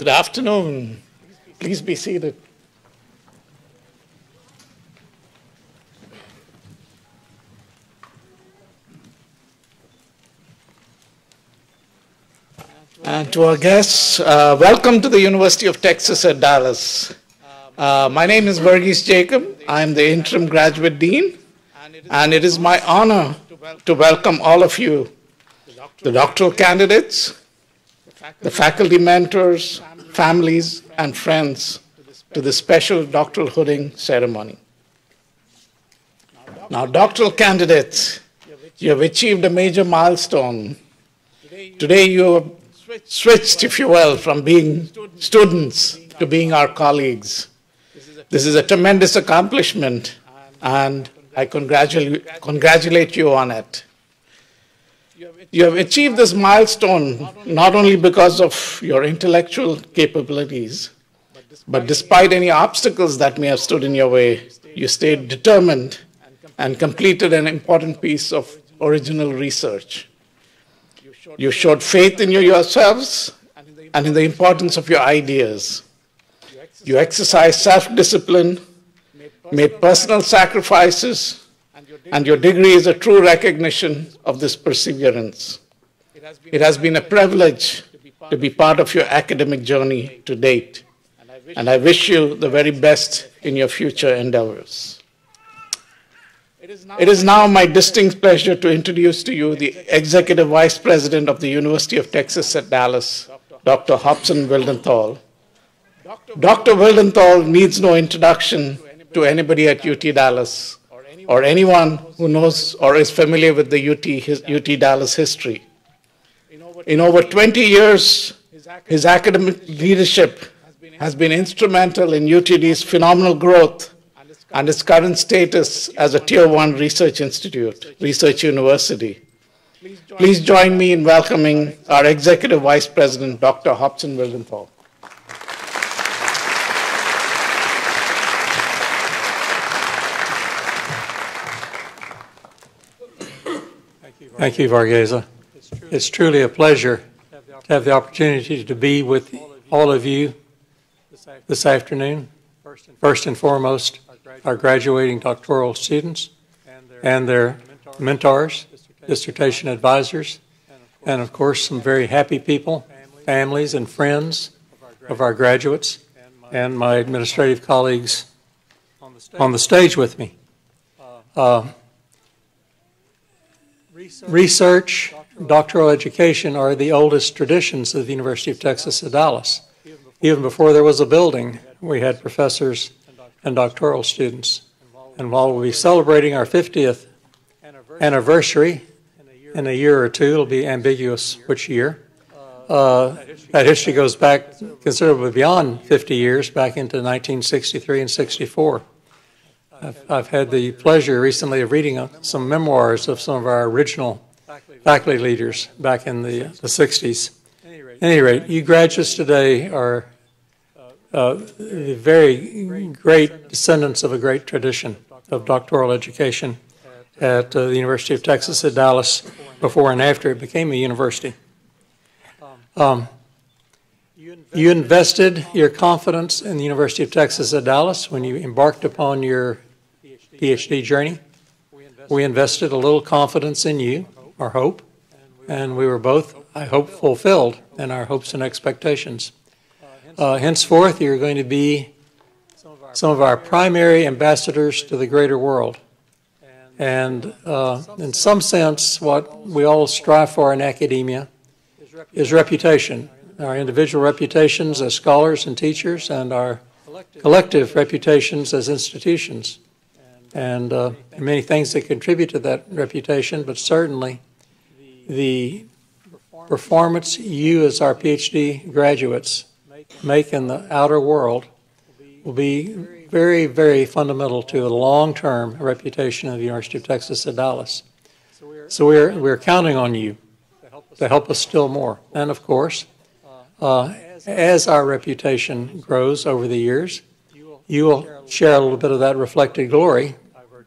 Good afternoon. Please be seated. And to our guests, welcome to the University of Texas at Dallas. My name is Verghese Jacob. I'm the interim graduate dean, and it is my honor to welcome all of you, the doctoral candidates, the faculty mentors, families, and friends to the special doctoral hooding ceremony. Now, doctoral candidates, you have achieved a major milestone. Today, you have switched, if you will, from being students to being our colleagues. This is a tremendous accomplishment, and I congratulate you on it. You have achieved this milestone not only because of your intellectual capabilities, but despite any obstacles that may have stood in your way, you stayed determined and completed an important piece of original research. You showed faith in yourselves and in the importance of your ideas. You exercised self-discipline, made personal sacrifices, and your degree is a true recognition of this perseverance. It has been a privilege to be part of your academic journey to date, and I wish you the very best in your future endeavors. It is now my distinct pleasure to introduce to you the Executive Vice President of the University of Texas at Dallas, Dr. Hobson Wildenthal. Dr. Wildenthal needs no introduction to anybody at UT Dallas or anyone who knows or is familiar with the UT Dallas history. In over 20 years, his academic leadership has been instrumental in UTD's phenomenal growth and its current status as a Tier 1 research institute, research university. Please join me in welcoming our Executive Vice President, Dr. Hobson Wildenthal. Thank you, Varghese. It's truly a pleasure to have the opportunity to be with all of you this afternoon. First and foremost, our graduating doctoral students and their mentors, dissertation advisors, and of course some very happy people, families and friends of our graduates, and my administrative colleagues on the stage with me. Research, doctoral education are the oldest traditions of the University of Texas at Dallas. Even before there was a building, we had professors and doctoral students. And while we'll be celebrating our 50th anniversary in a year or two, it'll be ambiguous which year. That history goes back considerably beyond 50 years, back into 1963 and 64. I've had the pleasure recently of reading some memoirs of some of our original faculty leaders back in the 60s. At any rate, you graduates today are the very great descendants of a great tradition of doctoral education at the University of Texas at Dallas before and after it became a university. You invested your confidence in the University of Texas at Dallas when you embarked upon your PhD journey. We invested a little confidence in you, our hope, and we were both, I hope, fulfilled in our hopes and expectations. Henceforth, you're going to be some of our primary ambassadors to the greater world. And in some sense, what we all strive for in academia is reputation, our individual reputations as scholars and teachers, and our collective reputations as institutions. And there are many things that contribute to that reputation, but certainly the performance you as our PhD graduates make in the outer world will be very, very fundamental to the long-term reputation of the University of Texas at Dallas. So we're counting on you to help us still more. And of course, as our reputation grows over the years, you will share a little bit of that reflected glory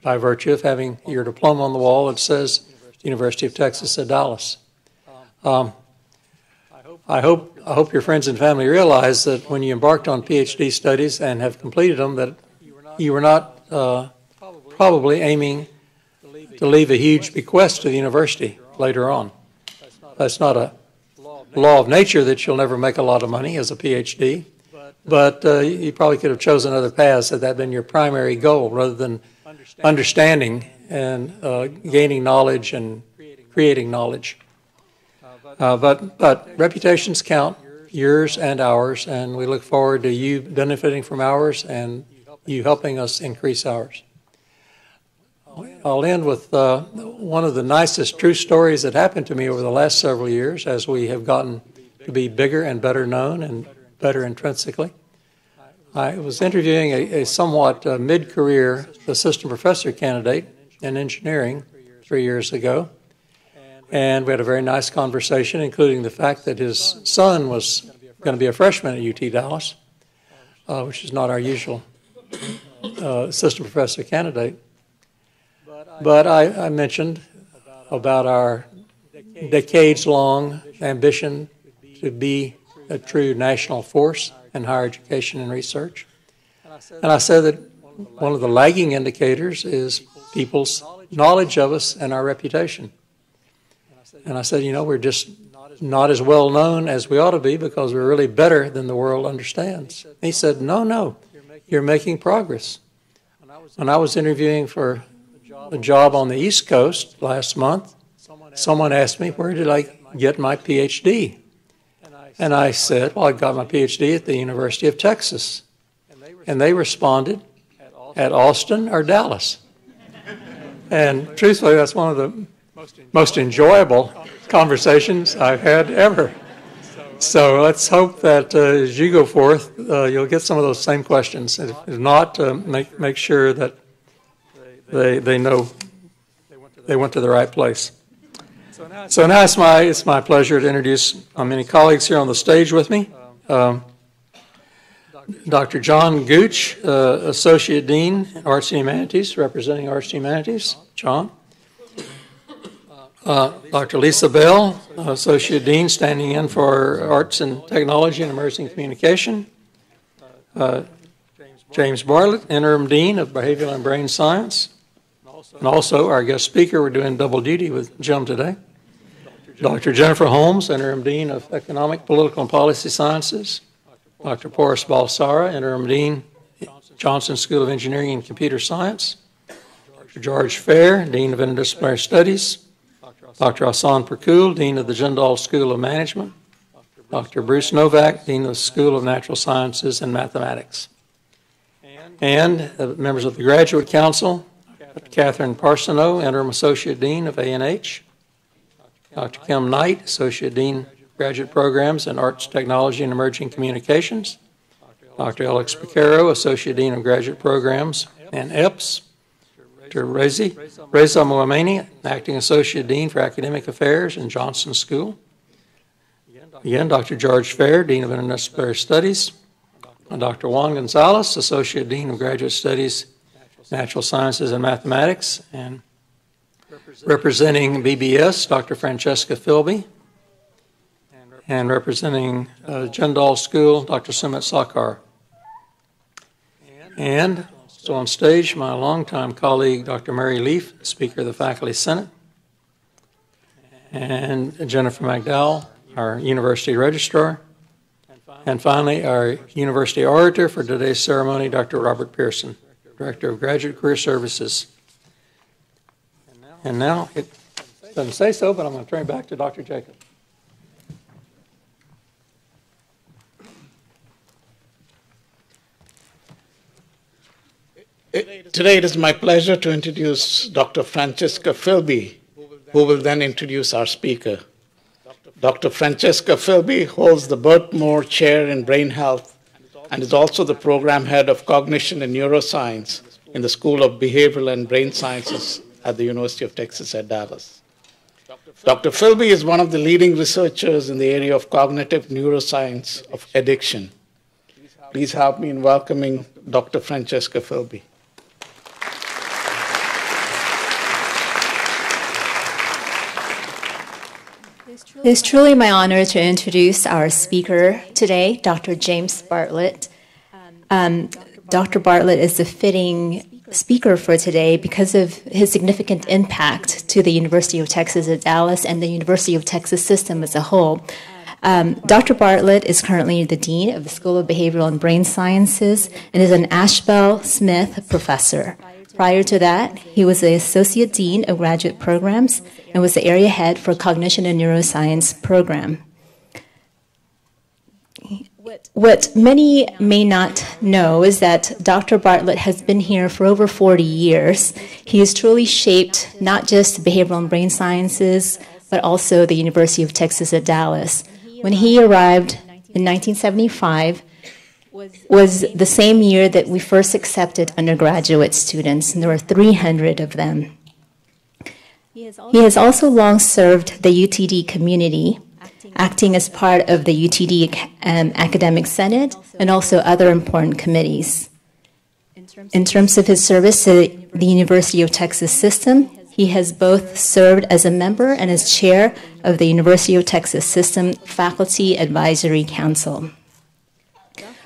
by virtue of having your diploma on the wall that says University of Texas at Dallas. I hope your friends and family realize that when you embarked on PhD studies and have completed them, that you were not probably aiming to leave a huge bequest to the university later on. That's not a law of nature that you'll never make a lot of money as a PhD, but you probably could have chosen other paths had that been your primary goal rather than understanding and gaining knowledge and creating knowledge. But reputations count, yours and ours, and we look forward to you benefiting from ours and you helping us increase ours. I'll end with one of the nicest true stories that happened to me over the last several years as we have gotten to be bigger and better known and better intrinsically. I was interviewing a somewhat mid-career assistant professor candidate in engineering 3 years ago, and we had a very nice conversation, including the fact that his son was going to be a freshman at UT Dallas, which is not our usual assistant professor candidate. But I mentioned about our decades-long ambition to be a true national force in higher education and research. And I said that one of the lagging indicators is people's knowledge of us and our reputation. And I said, you know, we're just not as well known as we ought to be because we're really better than the world understands. And he said, no, you're making progress. When I was interviewing for a job on the East Coast last month, someone asked me, where did I get my PhD? And I said, well, I got my PhD at the University of Texas. And they responded, at Austin or Dallas? And truthfully, that's one of the most enjoyable conversations I've had ever. So let's hope that as you go forth, you'll get some of those same questions. If not, make sure that they know they went to the right place. So now it's my pleasure to introduce many colleagues here on the stage with me. Dr. John Gooch, Associate Dean in Arts and Humanities, representing Arts and Humanities. John. Dr. Lisa Bell, Associate Dean, standing in for Arts and Technology and Emerging Communication. James Bartlett, Interim Dean of Behavioral and Brain Science. And also our guest speaker, we're doing double duty with Jim today. Dr. Jennifer Holmes, Interim Dean of Economic, Political, and Policy Sciences. Dr. Porus Balsara, Interim Dean, Johnson School of Engineering and Computer Science. Dr. George Fair, Dean of Interdisciplinary Studies. Dr. Hassan Perkul, Dean of the Jindal School of Management. Dr. Bruce Novak, Dean of the School of Natural Sciences and Mathematics. And members of the Graduate Council, Dr. Catherine Parsoneau, Interim Associate Dean of A&H. Dr. Kim Knight, Associate Dean, Graduate Programs in Arts, Technology, and Emerging Communications. Dr. Alex Picaro, Associate Dean of Graduate Programs and EPS. Dr. Reza Moameni, Acting Associate Dean for Academic Affairs in Johnson School. Again, Dr. George Fair, Dean of Interdisciplinary Studies. Dr. Juan Gonzalez, Associate Dean of Graduate Studies, Natural Sciences and Mathematics. And representing BBS, Dr. Francesca Philby. And representing Jindal School, Dr. Sumit Sakar. And so on stage, my longtime colleague, Dr. Mary Leaf, Speaker of the Faculty Senate. And Jennifer McDowell, our University Registrar. And finally, our University Orator for today's ceremony, Dr. Robert Pearson, Director of Graduate Career Services. And now, it doesn't say so, but I'm going to turn it back to Dr. Jacob. Today it is my pleasure to introduce Dr. Francesca Philby, who will then introduce our speaker. Dr. Francesca Philby holds the Burt Moore Chair in Brain Health and is also the Program Head of Cognition and Neuroscience in the School of Behavioral and Brain Sciences at the University of Texas at Dallas. Dr. Philby is one of the leading researchers in the area of cognitive neuroscience of addiction. Please help me in welcoming Dr. Francesca Philby. It is truly my honor to introduce our speaker today, Dr. James Bartlett. Dr. Bartlett is the fitting speaker for today because of his significant impact to the University of Texas at Dallas and the University of Texas system as a whole. Dr. Bartlett is currently the Dean of the School of Behavioral and Brain Sciences and is an Ashbel Smith Professor. Prior to that, he was the Associate Dean of Graduate Programs and was the Area Head for Cognition and Neuroscience Program. What many may not know is that Dr. Bartlett has been here for over 40 years. He has truly shaped not just behavioral and brain sciences, but also the University of Texas at Dallas. When he arrived in 1975, was the same year that we first accepted undergraduate students, and there were 300 of them. He has also long served the UTD community, acting as part of the UTD Academic Senate and also other important committees. In terms of his service to the University of Texas system, he has both served as a member and as chair of the University of Texas System Faculty Advisory Council.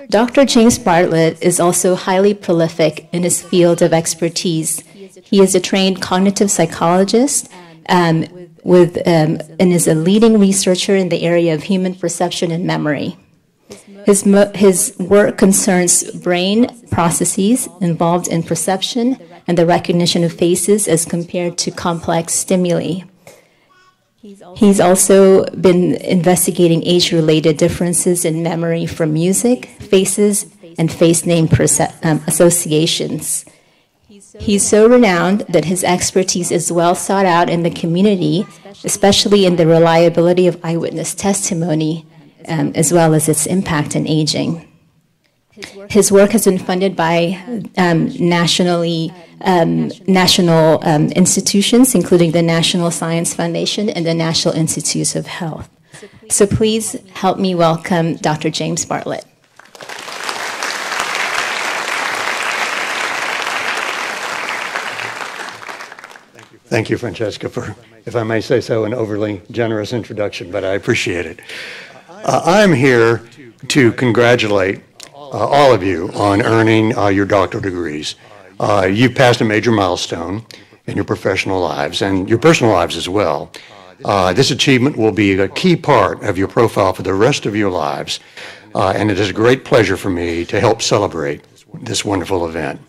Dr. James Bartlett is also highly prolific in his field of expertise. He is a trained cognitive psychologist and is a leading researcher in the area of human perception and memory. His work concerns brain processes involved in perception, and the recognition of faces as compared to complex stimuli. He's also been investigating age-related differences in memory from music, faces, and face name associations. He's so renowned that his expertise is well sought out in the community, especially in the reliability of eyewitness testimony, as well as its impact in aging. His work has been funded by national institutions, including the National Science Foundation and the National Institutes of Health. So please help me welcome Dr. James Bartlett. Thank you, Francesca, for, if I may say so, an overly generous introduction, but I appreciate it. I'm here to congratulate all of you on earning your doctoral degrees. You've passed a major milestone in your professional lives and your personal lives as well. This achievement will be a key part of your profile for the rest of your lives, and it is a great pleasure for me to help celebrate this wonderful event.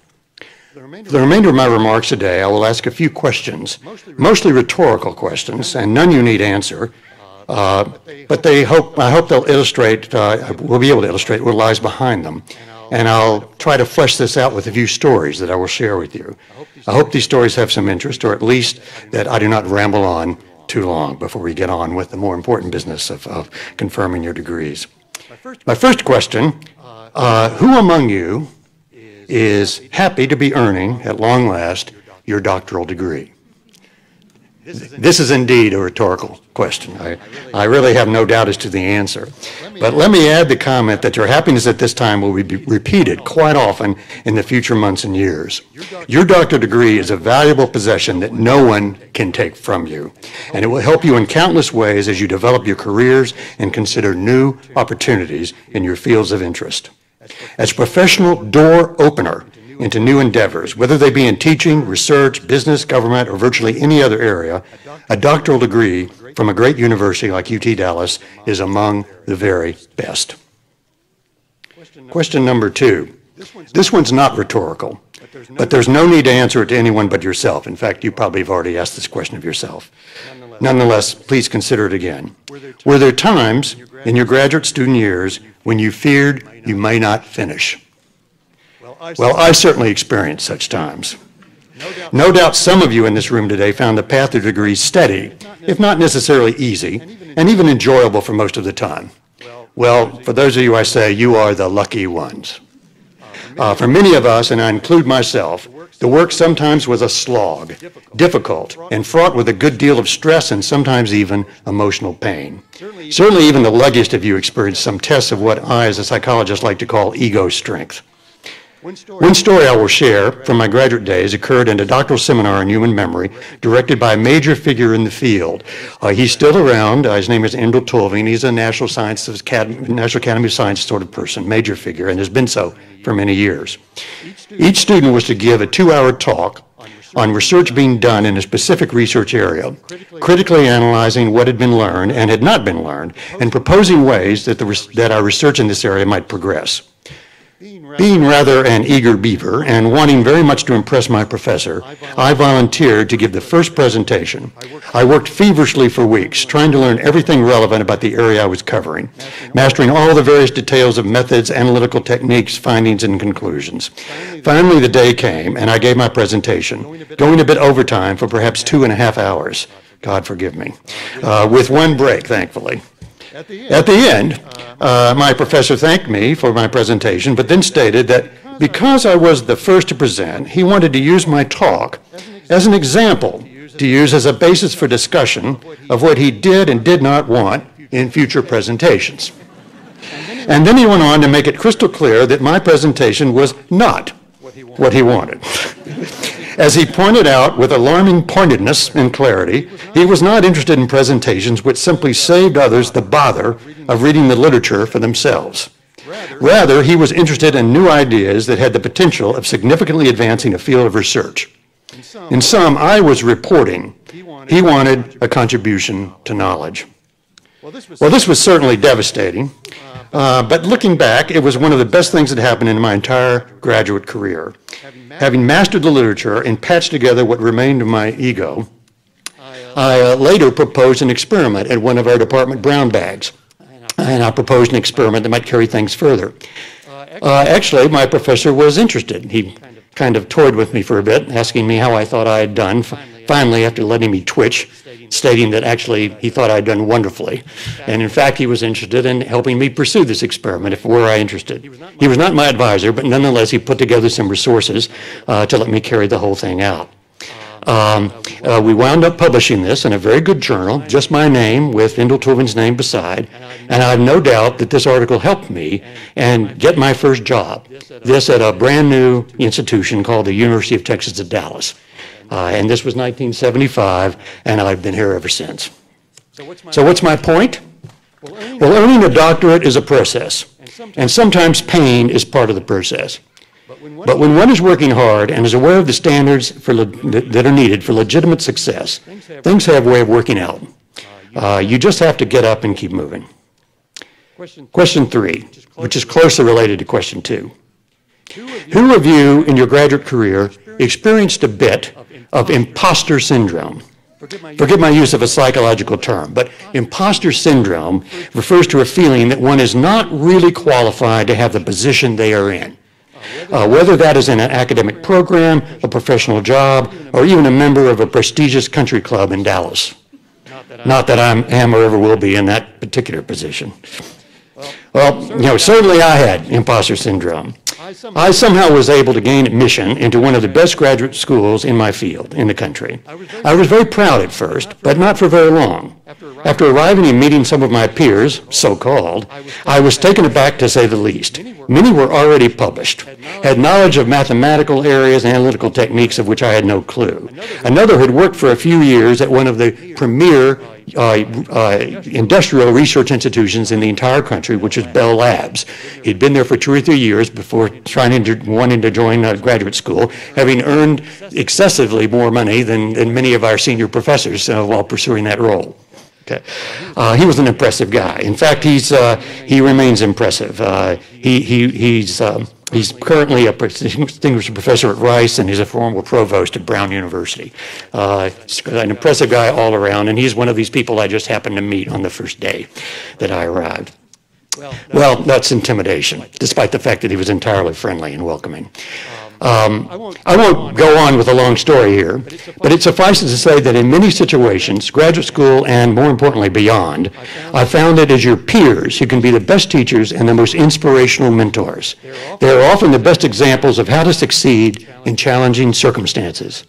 For the remainder of my remarks today, I will ask a few questions, mostly rhetorical questions, and none you need answer, but I hope they'll illustrate, we'll be able to illustrate what lies behind them. And I'll try to flesh this out with a few stories that I will share with you. I hope these stories have some interest, or at least that I do not ramble on too long before we get on with the more important business of confirming your degrees. My first question, who among you is happy to be earning, at long last, your doctoral degree? This is indeed a rhetorical question. I really have no doubt as to the answer. But let me add the comment that your happiness at this time will be repeated quite often in the future months and years. Your doctoral degree is a valuable possession that no one can take from you, and it will help you in countless ways as you develop your careers and consider new opportunities in your fields of interest. As a professional door opener into new endeavors, whether they be in teaching, research, business, government, or virtually any other area, a doctoral degree from a great university like UT Dallas is among the very best. Question number two. This one's not rhetorical, but there's no need to answer it to anyone but yourself. In fact, you probably have already asked this question of yourself. Nonetheless, please consider it again. Were there times in your graduate student years when you feared you may not finish? Well, I certainly experienced such times. No doubt some of you in this room today found the path to degree steady, if not necessarily easy, and even enjoyable for most of the time. Well, for those of you I say, you are the lucky ones. For many of us, and I include myself, the work sometimes was a slog, difficult, and fraught with a good deal of stress and sometimes even emotional pain. Certainly even the luckiest of you experienced some tests of what I, as a psychologist, like to call ego strength. One story I will share from my graduate days occurred in a doctoral seminar in human memory directed by a major figure in the field. He's still around. His name is Andrew Tulving. He's a National Academy of Sciences sort of person, major figure, and has been so for many years. Each student was to give a 2-hour talk on research being done in a specific research area, critically analyzing what had been learned and had not been learned, and proposing ways that our research in this area might progress. Being rather an eager beaver and wanting very much to impress my professor, I volunteered to give the first presentation. I worked feverishly for weeks, trying to learn everything relevant about the area I was covering, mastering all the various details of methods, analytical techniques, findings, and conclusions. Finally, the day came, and I gave my presentation, going a bit overtime for perhaps 2.5 hours. God forgive me. With one break, thankfully. At the end, my professor thanked me for my presentation, but then stated that because I was the first to present, he wanted to use my talk as an example to use as a basis for discussion of what he did and did not want in future presentations. And then he went on to make it crystal clear that my presentation was not what he wanted. As he pointed out with alarming pointedness and clarity, he was not interested in presentations which simply saved others the bother of reading the literature for themselves. Rather, he was interested in new ideas that had the potential of significantly advancing a field of research. In sum, I was reporting. He wanted a contribution to knowledge. Well, this was certainly devastating, But looking back, it was one of the best things that happened in my entire graduate career. Having mastered the literature and patched together what remained of my ego, I later proposed an experiment at one of our department brown bags. And I proposed an experiment that might carry things further. Actually, my professor was interested. He kind of toyed with me for a bit, asking me how I thought I had done. Finally, after letting me twitch, stating that actually he thought I'd done wonderfully. And in fact, he was interested in helping me pursue this experiment if were I interested. He was not my advisor, but nonetheless, he put together some resources to let me carry the whole thing out. We wound up publishing this in a very good journal, just my name with Indel name beside, and I have no doubt that this article helped me and get my first job, this at a brand new institution called the University of Texas at Dallas. And this was 1975, and I've been here ever since. So what's my point? Well, earning a doctorate is a process, and sometimes pain is part of the process. But when one is working hard and is aware of the standards that are needed for legitimate success, things have a way of working out. You just have to get up and keep moving. Question 3, which is closely related to question 2. Who of you in your graduate career experienced a bit of imposter syndrome? Forgive my use of a psychological term, but imposter syndrome refers to a feeling that one is not really qualified to have the position they are in. Whether that is in an academic program, a professional job, or even a member of a prestigious country club in Dallas. Not that I am or ever will be in that particular position. Well, certainly I had imposter syndrome. I somehow was able to gain admission into one of the best graduate schools in my field, in the country. I was very proud at first, but not for very long. After arriving and meeting some of my peers, so-called, I was taken aback to say the least. Many were already published, had knowledge of mathematical areas and analytical techniques of which I had no clue. Another had worked for a few years at one of the premier industrial research institutions in the entire country, which is Bell Labs. He'd been there for 2 or 3 years before wanting to join graduate school, having earned excessively more money than many of our senior professors while pursuing that role. Okay. He was an impressive guy. In fact, he remains impressive. He's currently a distinguished professor at Rice, and he's a former provost at Brown University. An impressive guy all around, and he's one of these people I just happened to meet on the first day that I arrived. Well, that's intimidation, despite the fact that he was entirely friendly and welcoming. I won't go on with a long story here, but it suffices to say that in many situations, graduate school and more importantly beyond, I found that as your peers, you can be the best teachers and the most inspirational mentors. They are often the best examples of how to succeed in challenging circumstances.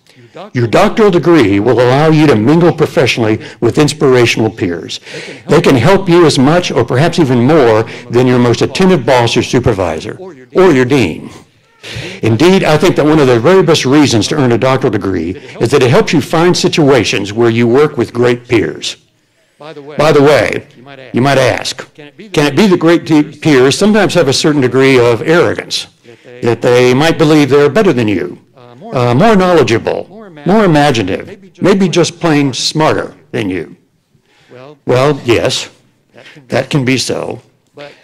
Your doctoral degree will allow you to mingle professionally with inspirational peers. They can help you as much or perhaps even more than your most attentive boss or supervisor or your dean. Indeed, I think that one of the very best reasons to earn a doctoral degree is that it helps you find situations where you work with great peers. By the way, you might ask, can it be the great peers sometimes have a certain degree of arrogance, that they might believe they're better than you, more knowledgeable, more imaginative, maybe just plain smarter than you? Well, yes, that can be so.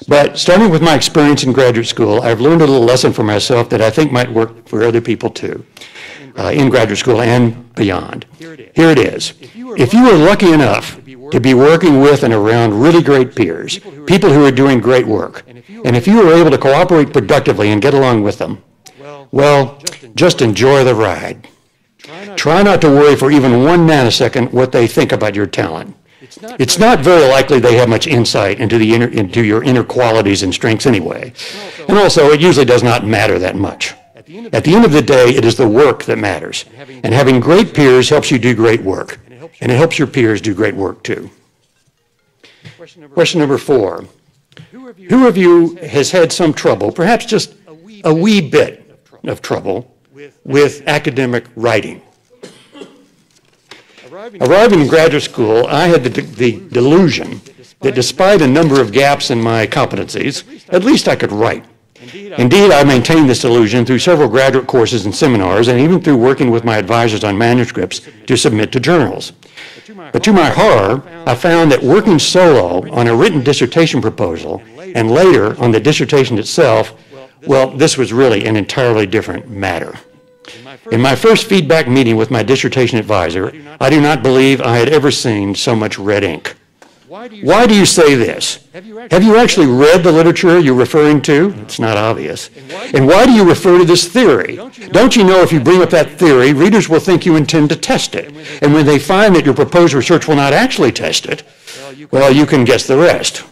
But starting with my experience in graduate school, I've learned a little lesson for myself that I think might work for other people too, in graduate school and beyond. Here it is. If you are lucky enough to be working with and around really great peers, people who are doing great work, and if you are able to cooperate productively and get along with them, well, just enjoy the ride. Try not to worry for even 1 nanosecond what they think about your talent. It's not very likely they have much insight into your inner qualities and strengths anyway. And also, it usually does not matter that much. At the end of the day, it is the work that matters. And having great peers helps you do great work. And it helps your peers do great work too. Question number 4. Who of you has had some trouble, perhaps just a wee bit of trouble, with academic writing? Arriving in graduate school, I had the delusion that despite a number of gaps in my competencies, at least I could write. Indeed, I maintained this delusion through several graduate courses and seminars, and even through working with my advisors on manuscripts to submit to journals. But to my horror, I found that working solo on a written dissertation proposal and later on the dissertation itself, well, this was really an entirely different matter. In my first feedback meeting with my dissertation advisor, I do not believe I had ever seen so much red ink. Why do you say this? Have you actually read the literature you're referring to? It's not obvious. And why do you refer to this theory? Don't you know if you bring up that theory, readers will think you intend to test it. And when they find that your proposed research will not actually test it, well, you can guess the rest.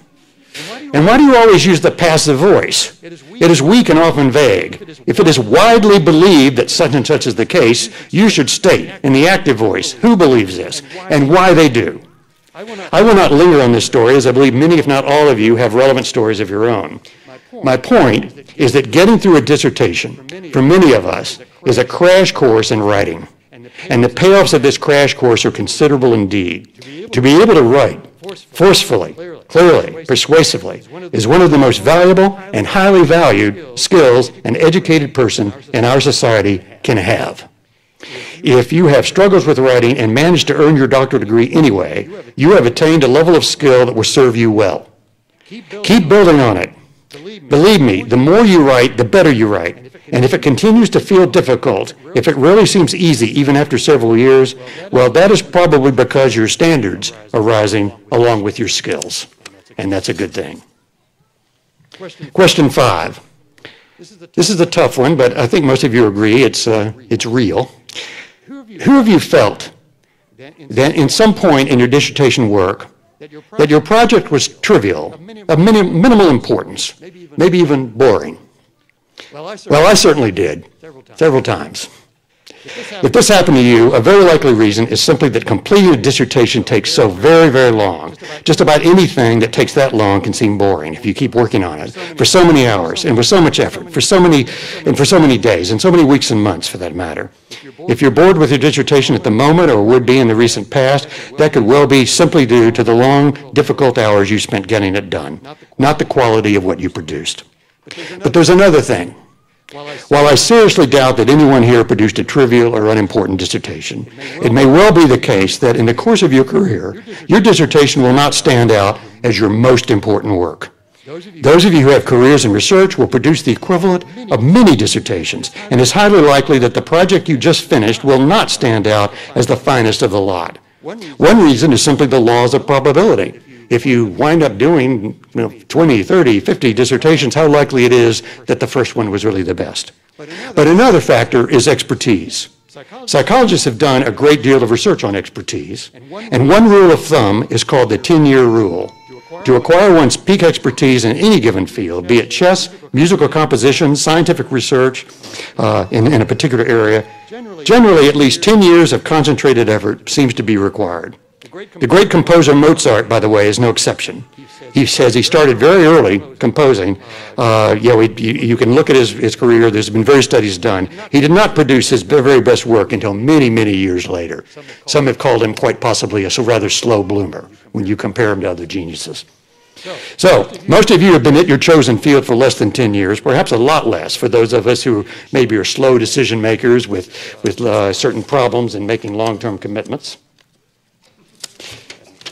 And why do you always use the passive voice? It is weak and often vague. If it is widely believed that such and such is the case, you should state in the active voice who believes this and why they do. I will not linger on this story, as I believe many, if not all of you, have relevant stories of your own. My point is that getting through a dissertation, for many of us, is a crash course in writing. And the payoffs of this crash course are considerable indeed. To be able to write forcefully, clearly, persuasively, is one of the most valuable and highly valued skills an educated person in our society can have. If you have struggles with writing and managed to earn your doctoral degree anyway, you have attained a level of skill that will serve you well. Keep building on it. Believe me, the more you write, the better you write. And if it continues to feel difficult, if it really seems easy even after several years, well, that is probably because your standards are rising along with your skills. And that's a good thing. Question 5. This is a tough one, but I think most of you agree it's real. Who of you felt that in some point in your dissertation work that your project was trivial, of minimal importance, maybe even boring? Well, I certainly did, several times. If this happened to you, a very likely reason is simply that completing a dissertation takes so very, very long. Just about anything that takes that long can seem boring if you keep working on it for so many hours and with so much effort, for so many days and so many weeks and months for that matter. If you're bored with your dissertation at the moment or would be in the recent past, that could well be simply due to the long, difficult hours you spent getting it done, not the quality of what you produced. But there's another thing. While I seriously doubt that anyone here produced a trivial or unimportant dissertation, it may well be the case that in the course of your career, your dissertation will not stand out as your most important work. Those of you who have careers in research will produce the equivalent of many dissertations, and it's highly likely that the project you just finished will not stand out as the finest of the lot. One reason is simply the laws of probability. If you wind up doing 20, 30, 50 dissertations, how likely it is that the first one was really the best. But another factor is expertise. Psychologists have done a great deal of research on expertise, and one rule of thumb is called the 10-year rule. To acquire one's peak expertise in any given field, be it chess, musical composition, scientific research in a particular area, generally at least 10 years of concentrated effort seems to be required. The great composer Mozart, by the way, is no exception. He says he started very early composing. You can look at his career. There's been various studies done. He did not produce his very best work until many, many years later. Some have called him quite possibly a rather slow bloomer when you compare him to other geniuses. So, most of you have been at your chosen field for less than 10 years, perhaps a lot less for those of us who maybe are slow decision makers with certain problems in making long-term commitments.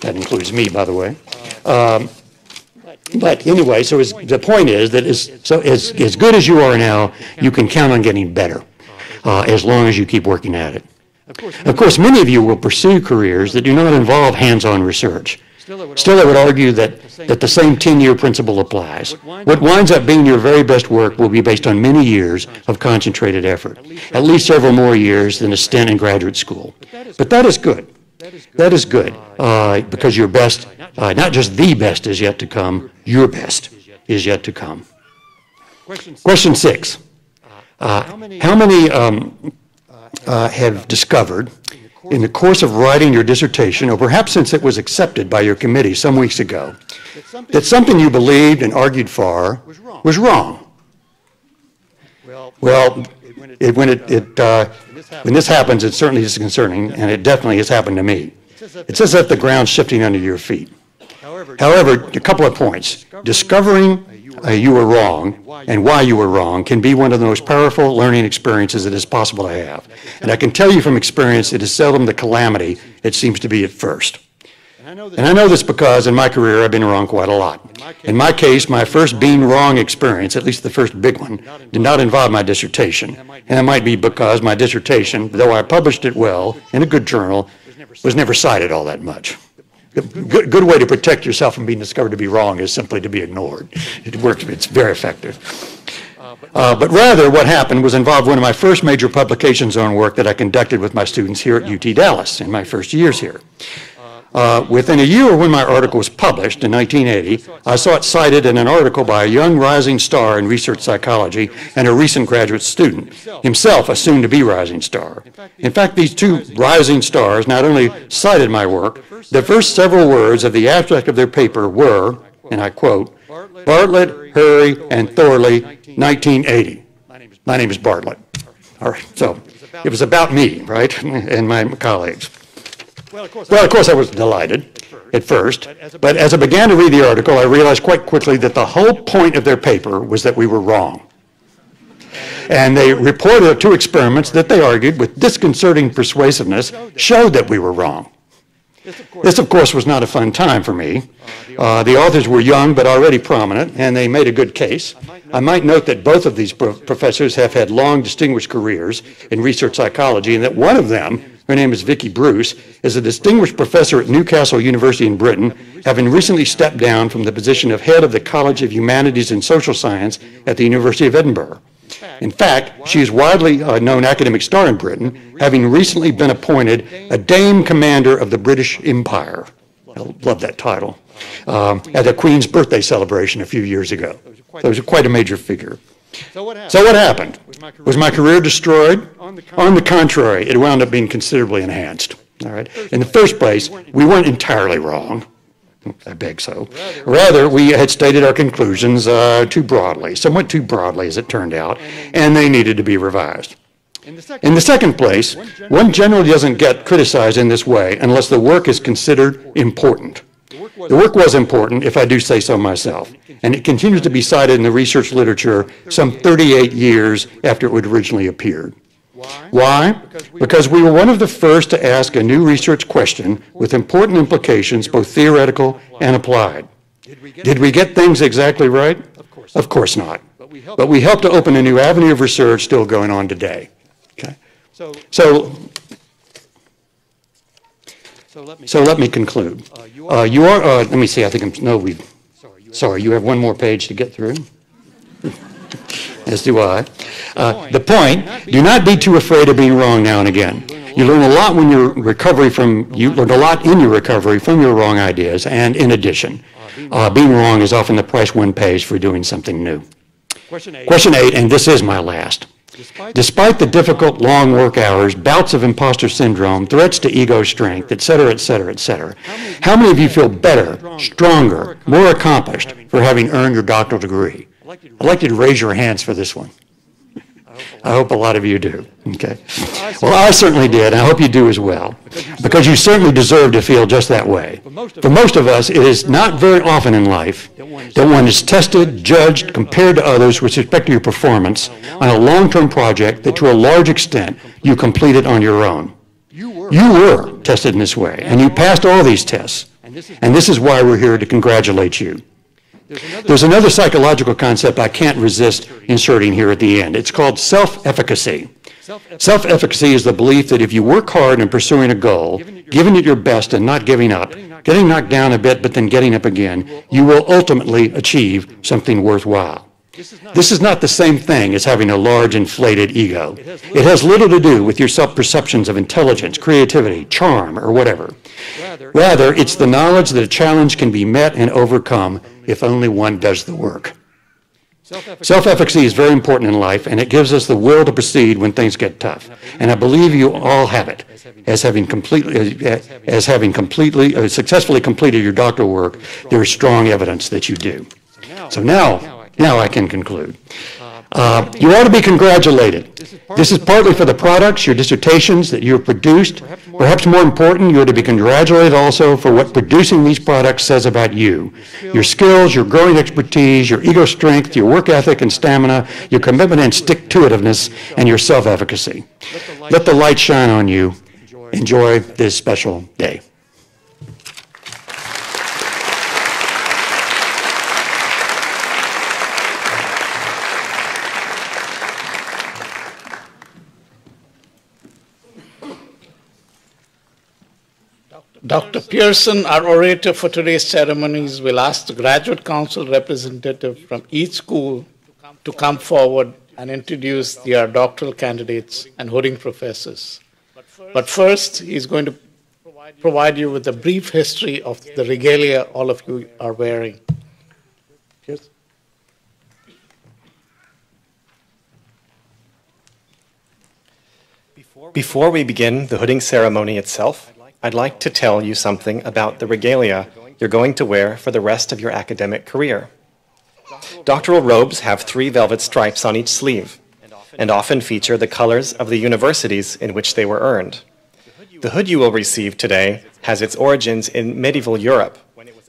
That includes me, by the way. But anyway, so the point is that as good as you are now, you can count on getting better as long as you keep working at it. Of course, many of you will pursue careers that do not involve hands-on research. Still, I would argue that the same 10-year principle applies. What winds up being your very best work will be based on many years of concentrated effort, at least several more years than a stint in graduate school. But that is good. That is good, because your best, not just the best is yet to come, your best is yet to come. Question 6. How many have discovered in the course of writing your dissertation, or perhaps since it was accepted by your committee some weeks ago, that something you believed and argued for was wrong? Well, when this happens, it certainly is concerning, and it definitely has happened to me. It's as if the ground's shifting under your feet. However, a couple of points. Discovering you were wrong and why you were wrong can be one of the most powerful learning experiences that is possible to have. And I can tell you from experience, it is seldom the calamity it seems to be at first. And I know this because in my career I've been wrong quite a lot. In my case, my first being wrong experience, at least the first big one, did not involve my dissertation. And that might be because my dissertation, though I published it well in a good journal, was never cited all that much. A good way to protect yourself from being discovered to be wrong is simply to be ignored. It works, it's very effective. But rather, what happened was involved one of my first major publications on work that I conducted with my students here at UT Dallas in my first years here. Within a year when my article was published in 1980, I saw it cited in an article by a young rising star in research psychology and a recent graduate student, himself a soon-to-be rising star. In fact, these two rising stars not only cited my work, the first several words of the abstract of their paper were, and I quote, Bartlett, Hurry, and Thorley, 1980. My name is Bartlett. All right, so it was about me, right, and my colleagues. Well, of course, I was delighted at first, but as I began to read the article, I realized quite quickly that the whole point of their paper was that we were wrong. And they reported 2 experiments that they argued, with disconcerting persuasiveness, showed that we were wrong. This, of course, was not a fun time for me. The authors were young but already prominent, and they made a good case. I might note that both of these professors have had long, distinguished careers in research psychology, and that one of them, her name is Vicky Bruce, is a distinguished professor at Newcastle University in Britain, having recently stepped down from the position of head of the College of Humanities and Social Science at the University of Edinburgh. In fact, she is a widely known academic star in Britain, having recently been appointed a Dame Commander of the British Empire. I love that title. At the Queen's birthday celebration a few years ago. So it was quite a major figure. So what happened? Was my career destroyed? On the contrary, it wound up being considerably enhanced. All right. In the first place, we weren't entirely wrong. I beg so. Rather, we had stated our conclusions too broadly, somewhat too broadly as it turned out, and they needed to be revised. In the second place, one generally doesn't get criticized in this way unless the work is considered important. The work was important, if I do say so myself, and it continues to be cited in the research literature some 38 years after it originally appeared. Why? Because we were one of the first to ask a new research question with important implications, both theoretical and applied. Did we get things exactly right? Of course not. But we helped to open a new avenue of research still going on today. Okay. So let me conclude. Let me see, I think sorry, you have one more page to get through. As do I. The point, do not be too afraid of being wrong now and again. You learn a lot when you learn a lot in your recovery from your wrong ideas, and in addition, being wrong is often the price one pays for doing something new. Question 8, and this is my last. Despite the difficult, long work hours, bouts of imposter syndrome, threats to ego strength, etc., etc., etc., how many of you feel better, stronger, more accomplished for having earned your doctoral degree? I'd like you to raise your hands for this one. I hope a lot of you do. Okay. Well, I certainly did, and I hope you do as well, because you certainly deserve to feel just that way. For most of us, it is not very often in life that one is tested, judged, compared to others with respect to your performance on a long-term project that to a large extent you completed on your own. You were tested in this way, and you passed all these tests, and this is why we're here to congratulate you. There's another psychological concept I can't resist inserting here at the end. It's called self-efficacy. Self-efficacy is the belief that if you work hard in pursuing a goal, giving it your best and not giving up, getting knocked down a bit but then getting up again, you will ultimately achieve something worthwhile. This is not the same thing as having a large inflated ego. It has little to do with your self-perceptions of intelligence, creativity, charm, or whatever. Rather, it's the knowledge that a challenge can be met and overcome if only one does the work. Self-efficacy is very important in life, and it gives us the will to proceed when things get tough. And I believe you all have it, as having successfully completed your doctoral work. There is strong evidence that you do. So now I can conclude. You ought to be congratulated. This is partly for the products, your dissertations that you have produced. Perhaps more important, you ought to be congratulated also for what producing these products says about you. Your skills, your growing expertise, your ego strength, your work ethic and stamina, your commitment and stick-to-itiveness, and your self-efficacy. Let the light shine on you. Enjoy this special day. Dr. Pearson, our orator for today's ceremonies, will ask the Graduate Council representative from each school to come forward and introduce their doctoral candidates and Hooding professors. But first, he's going to provide you with a brief history of the regalia all of you are wearing. Yes. Before we begin the hooding ceremony itself, I'd like to tell you something about the regalia you're going to wear for the rest of your academic career. Doctoral robes have 3 velvet stripes on each sleeve and often feature the colors of the universities in which they were earned. The hood you will receive today has its origins in medieval Europe,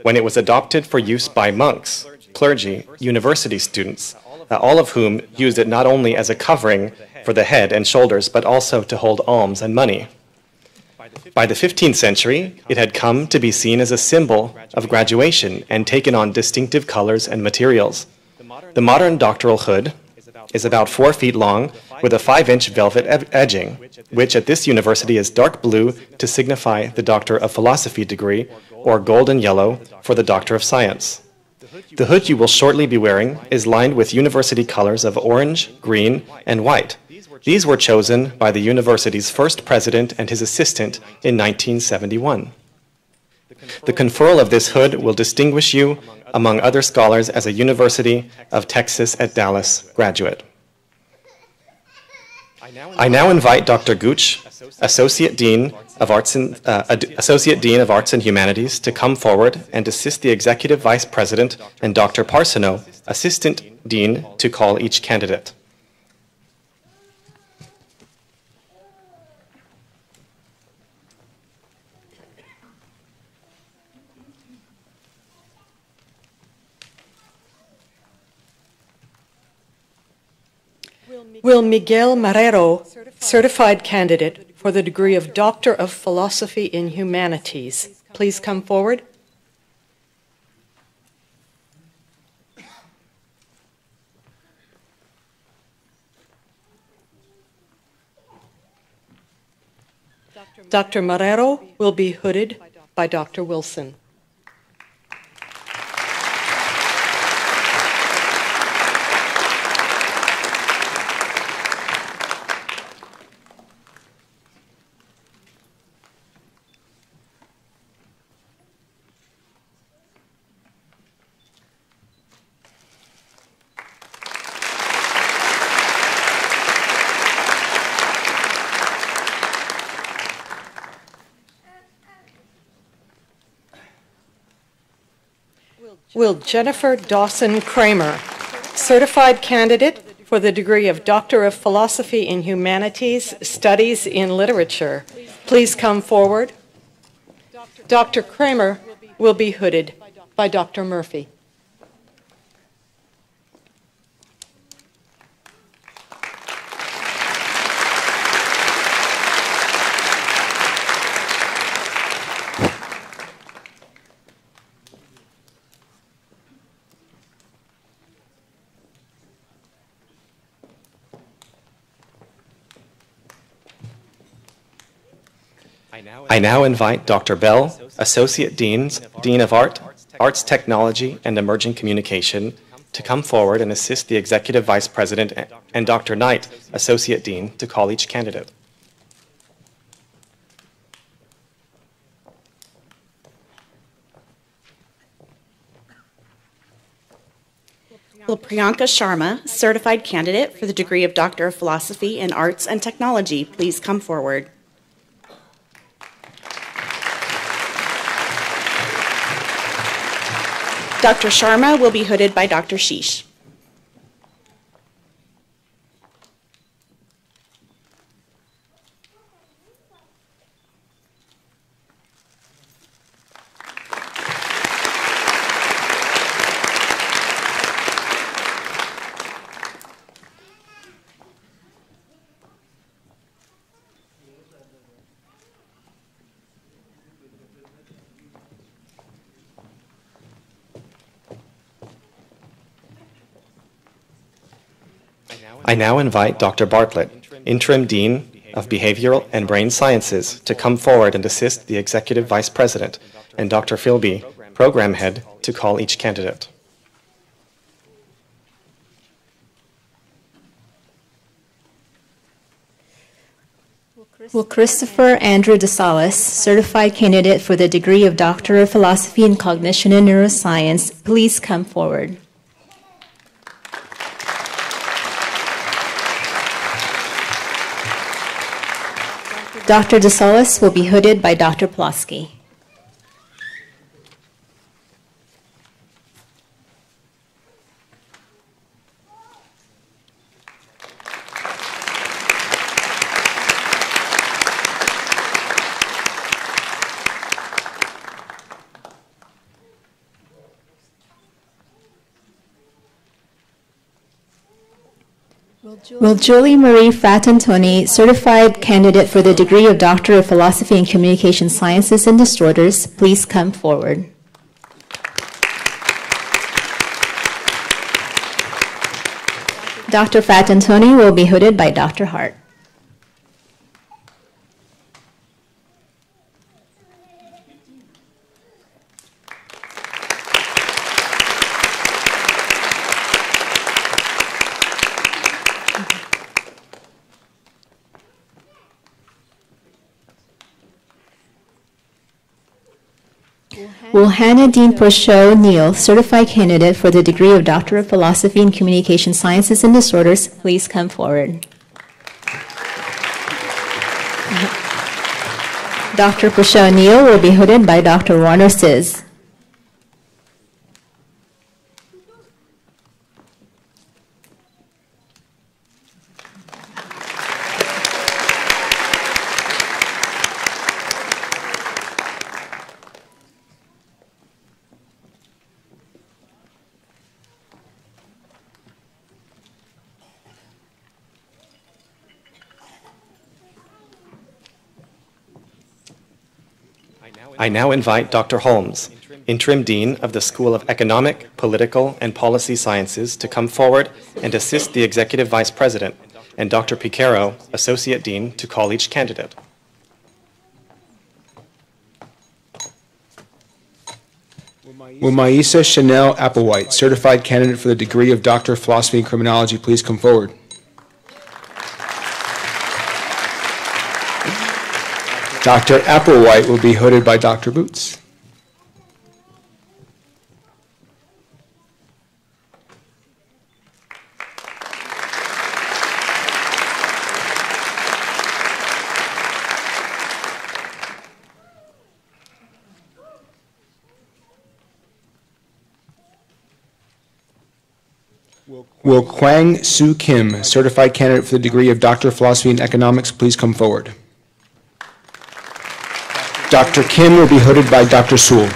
when it was adopted for use by monks, clergy, university students, all of whom used it not only as a covering for the head and shoulders, but also to hold alms and money. By the 15th century, it had come to be seen as a symbol of graduation and taken on distinctive colors and materials. The modern doctoral hood is about 4 feet long with a 5-inch velvet edging, which at this university is dark blue to signify the Doctor of Philosophy degree, or golden yellow for the Doctor of Science. The hood you will shortly be wearing is lined with university colors of orange, green, and white. These were chosen by the university's first president and his assistant in 1971. The conferral of this hood will distinguish you among other scholars as a University of Texas at Dallas graduate. I now invite Dr. Gooch, Associate Dean of Arts and Humanities, to come forward and assist the Executive Vice President, and Dr. Parsono, Assistant Dean, to call each candidate. Will Miguel Marrero, certified candidate for the degree of Doctor of Philosophy in Humanities, please come forward? Dr. Marrero will be hooded by Dr. Wilson. Will Jennifer Dawson Kramer, certified candidate for the degree of Doctor of Philosophy in Humanities, Studies in Literature, please come forward? Dr. Kramer will be hooded by Dr. Murphy. I now invite Dr. Bell, Associate Dean of Arts, Technology, and Emerging Communication, to come forward and assist the Executive Vice President, and Dr. Knight, Associate Dean, to call each candidate. Will Priyanka Sharma, certified candidate for the degree of Doctor of Philosophy in Arts and Technology, please come forward? Dr. Sharma will be hooded by Dr. Sheesh. I now invite Dr. Bartlett, Interim Dean of Behavioral and Brain Sciences, to come forward and assist the Executive Vice President, and Dr. Philby, Program Head, to call each candidate. Will Christopher Andrew DeSalis, certified candidate for the degree of Doctor of Philosophy in Cognition and Neuroscience, please come forward? Dr. DeSalis will be hooded by Dr. Plosky. Will Julie Marie Fratantoni, certified candidate for the degree of Doctor of Philosophy in Communication Sciences and Disorders, please come forward? Dr. Fratantoni will be hooded by Dr. Hart. Will Hannah Dean Pochot Neal, certified candidate for the degree of Doctor of Philosophy in Communication Sciences and Disorders, please come forward? Dr. Pochot Neal will be hooded by Dr. Warner Siz. I now invite Dr. Holmes, Interim Dean of the School of Economic, Political, and Policy Sciences, to come forward and assist the Executive Vice President, and Dr. Picaro, Associate Dean, to call each candidate. Will Maisa Chanel Applewhite, certified candidate for the degree of Doctor of Philosophy in Criminology, please come forward? Dr. Applewhite will be hooded by Dr. Boots. Will Kwang Soo Kim, certified candidate for the degree of Doctor of Philosophy in Economics, please come forward? Dr. Kim will be hooded by Dr. Sewell.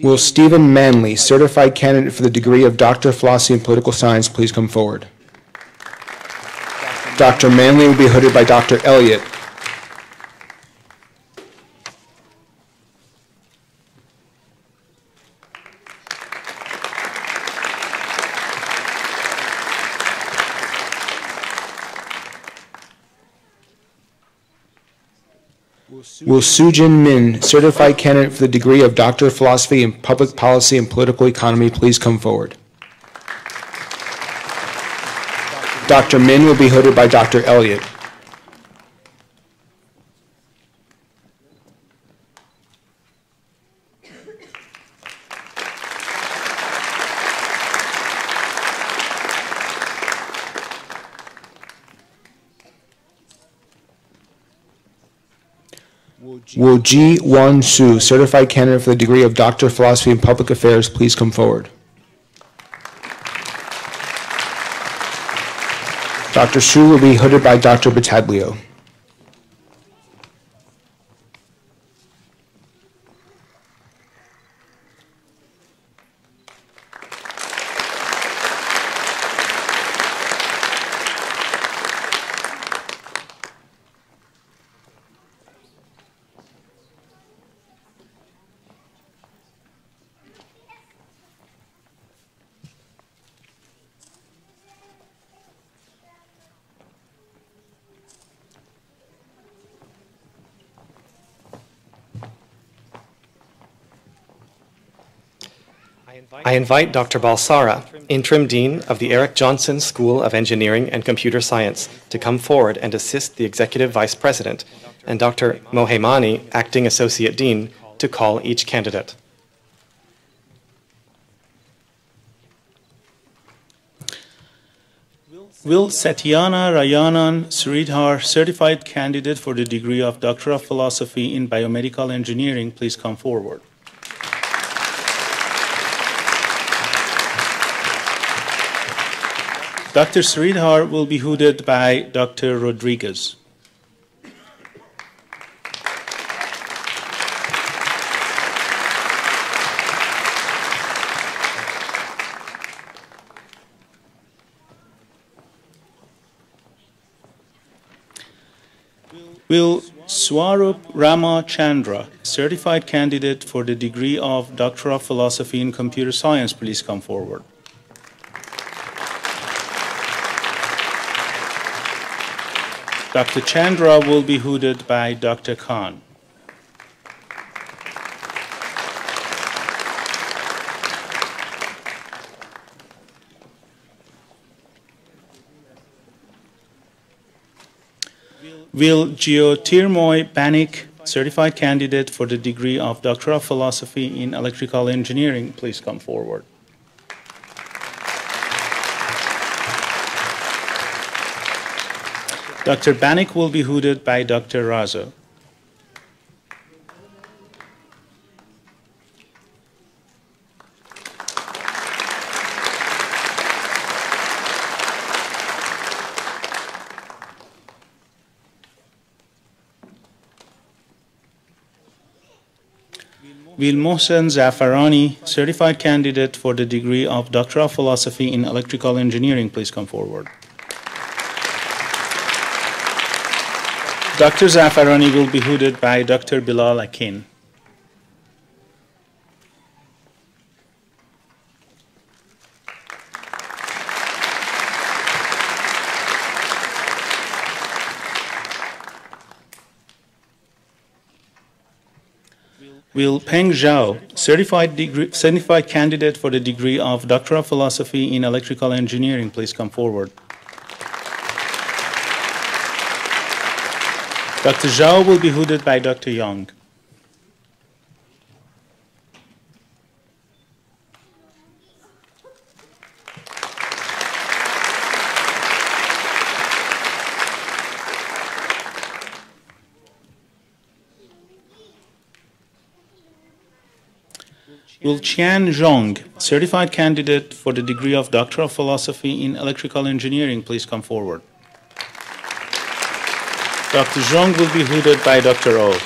Will Stephen Manley, certified candidate for the degree of Doctor of Philosophy in Political Science, please come forward? Dr. Manley will be hooded by Dr. Elliott. Will Sujin Min, certified candidate for the degree of Doctor of Philosophy in Public Policy and Political Economy, please come forward? Dr. Min will be hooded by Dr. Elliott. Will Ji Won Soo, certified candidate for the degree of Doctor of Philosophy in Public Affairs, please come forward? Dr. Shu will be hooded by Dr. Battaglio. I invite Dr. Balsara, Interim Dean of the Eric Johnson School of Engineering and Computer Science, to come forward and assist the Executive Vice President, and Dr. Mohemani, Acting Associate Dean, to call each candidate. Will Satyana Rayanan Sridhar, certified candidate for the degree of Doctor of Philosophy in Biomedical Engineering, please come forward? Dr. Sridhar will be hooded by Dr. Rodriguez. Will Swarup Rama Chandra, certified candidate for the degree of Doctor of Philosophy in Computer Science, please come forward? Dr. Chandra will be hooded by Dr. Khan. Will Jyotirmoy Banik, certified candidate for the degree of Doctor of Philosophy in Electrical Engineering, please come forward? Dr. Banik will be hooded by Dr. Razo. Will Mohsen Zafarani, certified candidate for the degree of Doctor of Philosophy in Electrical Engineering, please come forward? Dr. Zafarani will be hooded by Dr. Bilal Akin. Will Peng Zhao, certified candidate for the degree of Doctor of Philosophy in Electrical Engineering, please come forward? Dr. Zhao will be hooded by Dr. Young. Will Qian Zhong, certified candidate for the degree of Doctor of Philosophy in Electrical Engineering, please come forward? Dr. Zhong will be hooded by Dr. O.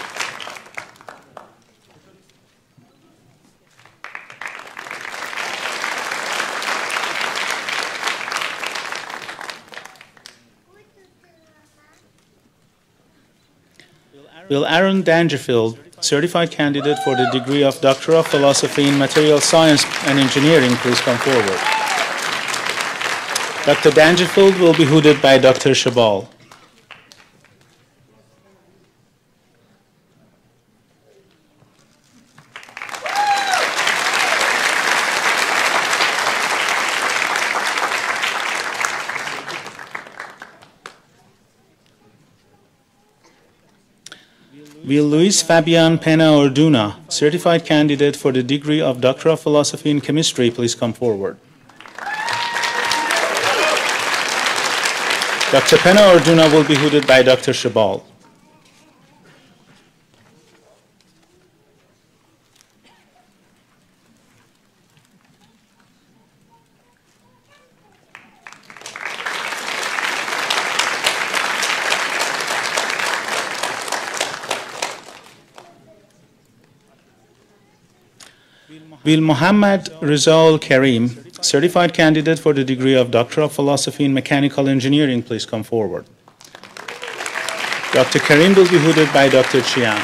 Will Aaron Dangerfield, certified candidate for the degree of Doctor of Philosophy in Material Science and Engineering, please come forward? Dr. Dangerfield will be hooded by Dr. Shabal. Will Luis Fabian Pena Orduna, certified candidate for the degree of Doctor of Philosophy in Chemistry, please come forward? Dr. Pena Orduna will be hooded by Dr. Shabal. Will Muhammad Rizal Karim, certified candidate for the degree of Doctor of Philosophy in Mechanical Engineering, please come forward? Dr. Karim will be hooded by Dr. Chiang.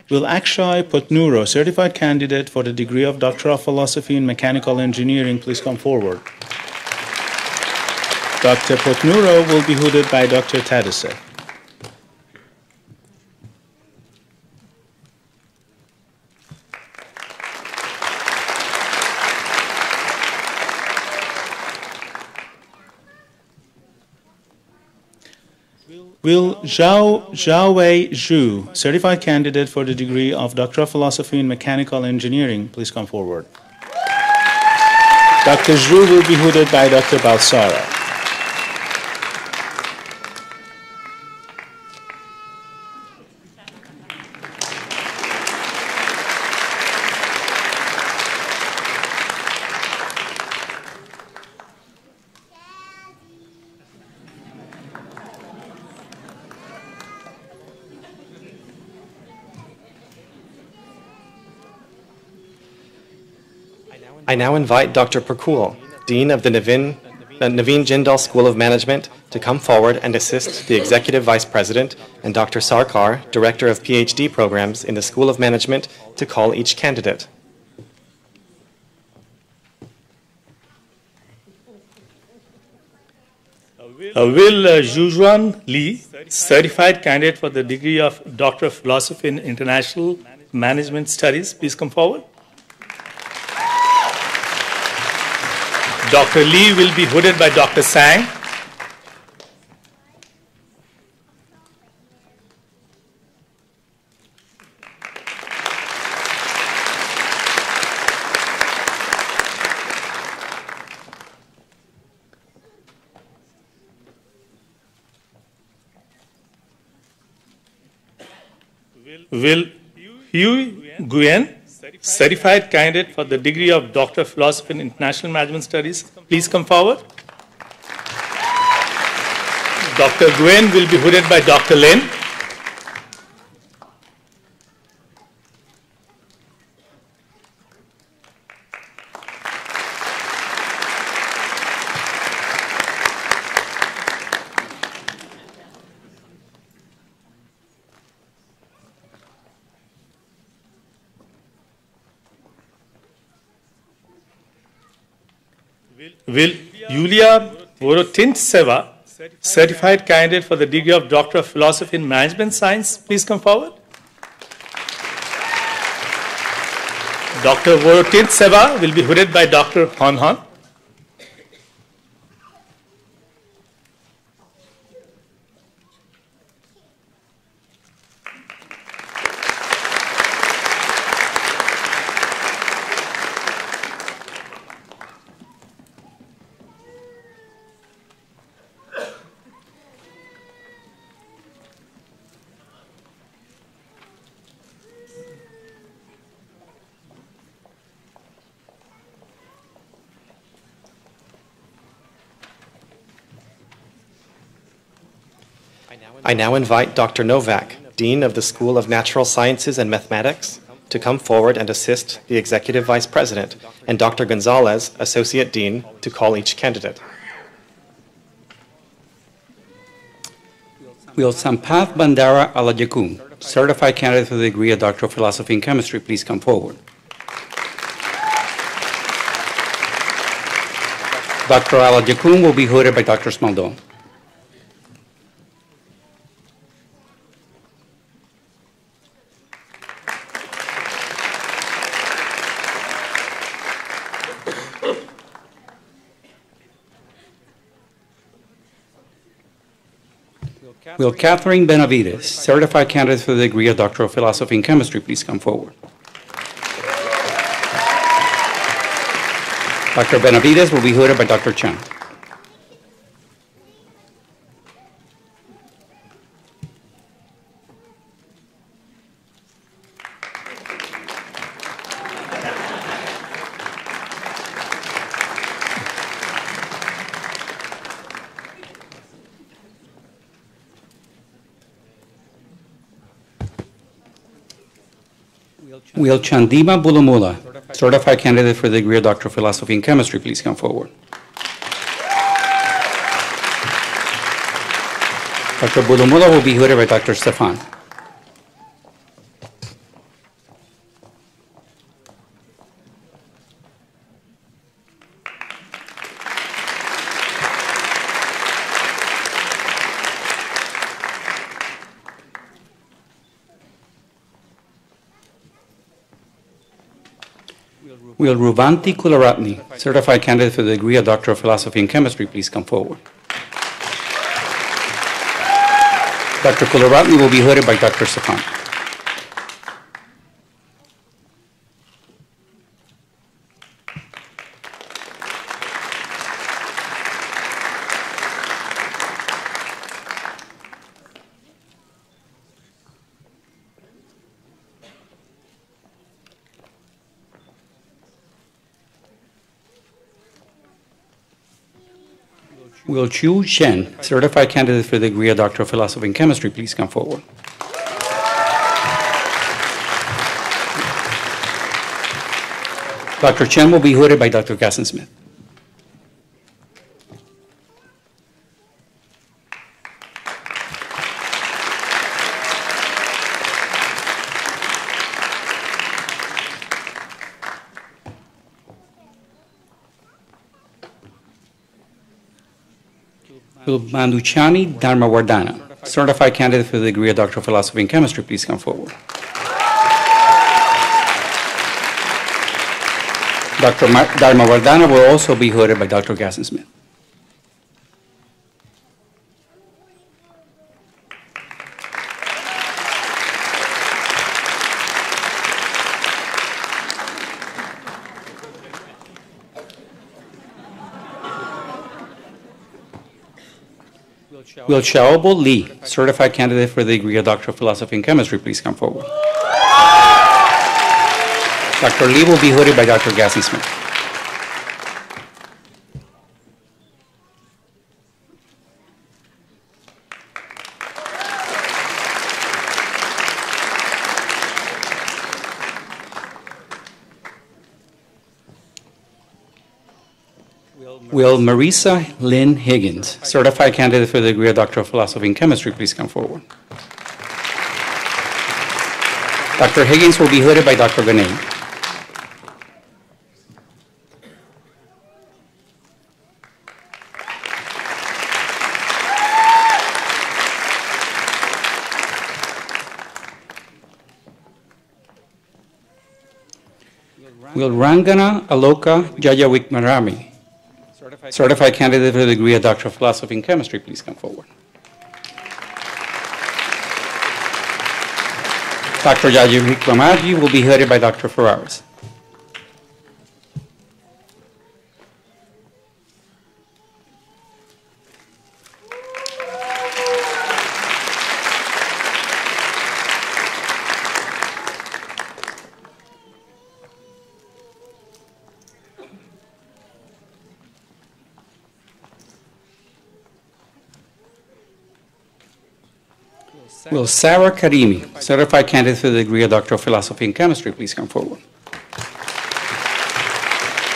Will Akshay Potnuro, certified candidate for the degree of Doctor of Philosophy in Mechanical Engineering, please come forward. Dr. Potnuro will be hooded by Dr. Tadase. Will Zhaowei Zhu, certified candidate for the degree of Doctor of Philosophy in Mechanical Engineering, please come forward. Dr. Zhu will be hooded by Dr. Balsara. I now invite Dr. Prakul, Dean of the Naveen Jindal School of Management, to come forward and assist the Executive Vice President, and Dr. Sarkar, Director of PhD Programs in the School of Management, to call each candidate. Will Zhujuan Li, certified candidate for the degree of Doctor of Philosophy in International Management Studies, please come forward. Dr. Li will be hooded by Dr. Sang. Will Hu Nguyen, certified candidate for the degree of Doctor of Philosophy in International Management Studies, please come forward. Dr. Nguyen will be hooded by Dr. Lin. Will Yulia Vorotintseva, certified candidate for the degree of Doctor of Philosophy in Management Science, please come forward. Dr. Vorotintseva will be hooded by Dr. Han Han. I now invite Dr. Novak, Dean of the School of Natural Sciences and Mathematics, to come forward and assist the Executive Vice President, and Dr. Gonzalez, Associate Dean, to call each candidate. Will Sampath Bandara Alajakun, certified candidate for the degree of Doctor of Philosophy in Chemistry, please come forward. Dr. Alajakun will be hooded by Dr. Smaldon. Will Catherine Benavides, certified candidate for the degree of Doctor of Philosophy in Chemistry, please come forward. Dr. Benavides will be hooded by Dr. Chan. Will Chandima Bulamula, certified candidate for the degree of Doctor of Philosophy in Chemistry, please come forward. Dr. Bulamula will be hooded by Dr. Stefan. Will Ruvanti Kularatni, certified candidate for the degree of Doctor of Philosophy in Chemistry, please come forward? Dr. Kularatni will be hooded by Dr. Sapan. Will Chu Chen, certified candidate for the degree of Doctor of Philosophy in Chemistry, please come forward? Dr. Chen will be hooded by Dr. Gasson-Smith. Will Manduchani Dharmawardana, certified candidate for the degree of Doctor of Philosophy in Chemistry, please come forward? Dr. Dharmawardana will also be hooded by Dr. Gasson-Smith. Will Xiaobo Li, certified candidate for the degree of Doctor of Philosophy in Chemistry, please come forward? Dr. Li will be hooded by Dr. Gasson-Smith. Will Marisa Lynn Higgins, certified candidate for the degree of Doctor of Philosophy in Chemistry, please come forward? Dr. Higgins will be hooded by Dr. Ganay. Will Rangana Aloka Jayawikmarami, certified candidate for the degree of Doctor of Philosophy in Chemistry, please come forward? Dr. Jayawikmarami will be hooded by Dr. Ferraris. Will Sarah Karimi, certified candidate for the degree of Doctor of Philosophy in Chemistry, please come forward?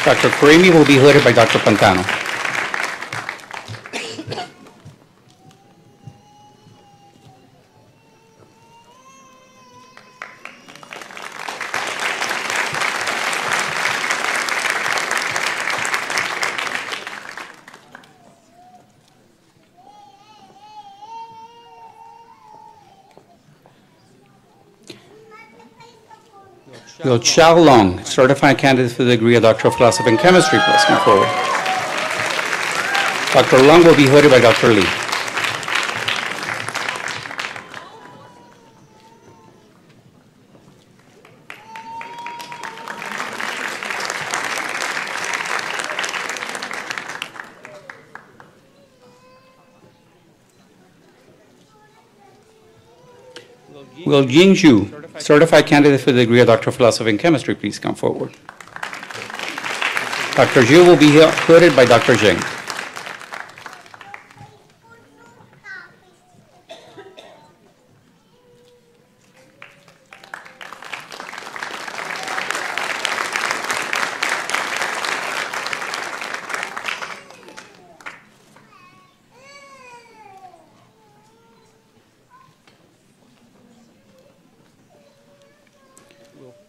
Dr. Karimi will be hooded by Dr. Pantano. Will Chao Long, certified candidate for the degree of Doctor of Philosophy in Chemistry, please come forward? Dr. Long will be hooded by Dr. Lee. Will Ying Zhu, certified candidate for the degree of Doctor of Philosophy in Chemistry, please come forward? Dr. Zhu will be hooded by Dr. Zheng.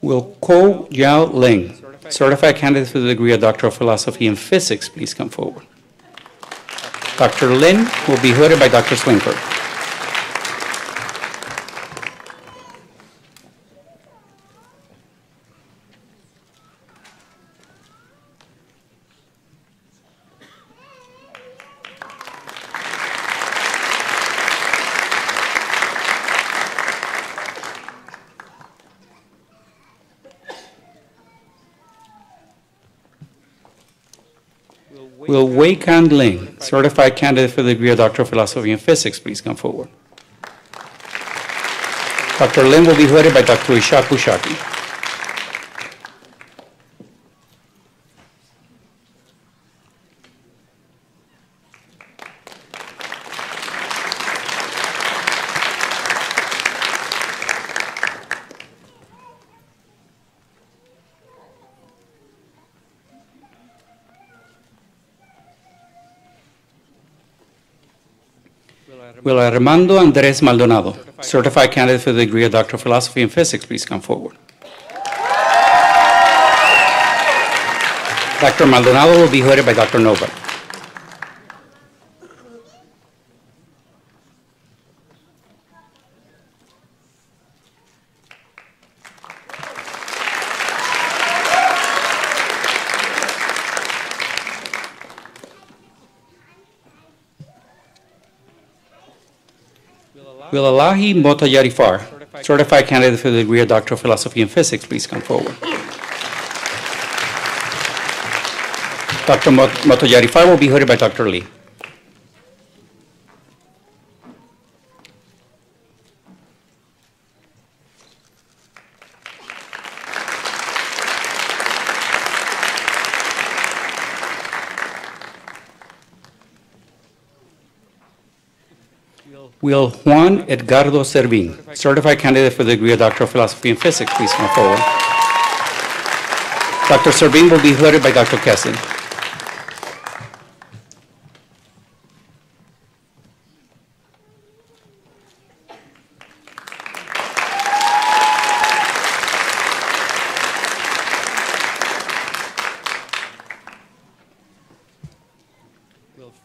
Will Ko Yao Ling, certified candidate for the degree of Doctor of Philosophy in Physics, please come forward? Dr. Lin will be hooded by Dr. Swinker. Will Wei Kan Ling, certified candidate for the degree of Doctor of Philosophy in Physics, please come forward? Dr. Lin will be hooded by Dr. Ishaku Shaki. Will Armando Andres Maldonado, certified candidate for the degree of Doctor of Philosophy in Physics, please come forward? Dr. Maldonado will be hooded by Dr. Novak. Will Alahi Motoyarifar, certified candidate for the degree of Doctor of Philosophy in Physics, please come forward? Dr. Motoyarifar will be hooded by Dr. Lee. Will Juan Edgardo Servín, certified candidate for the degree of Doctor of Philosophy in Physics, please come forward? Dr. Servín will be hooded by Dr. Kessin.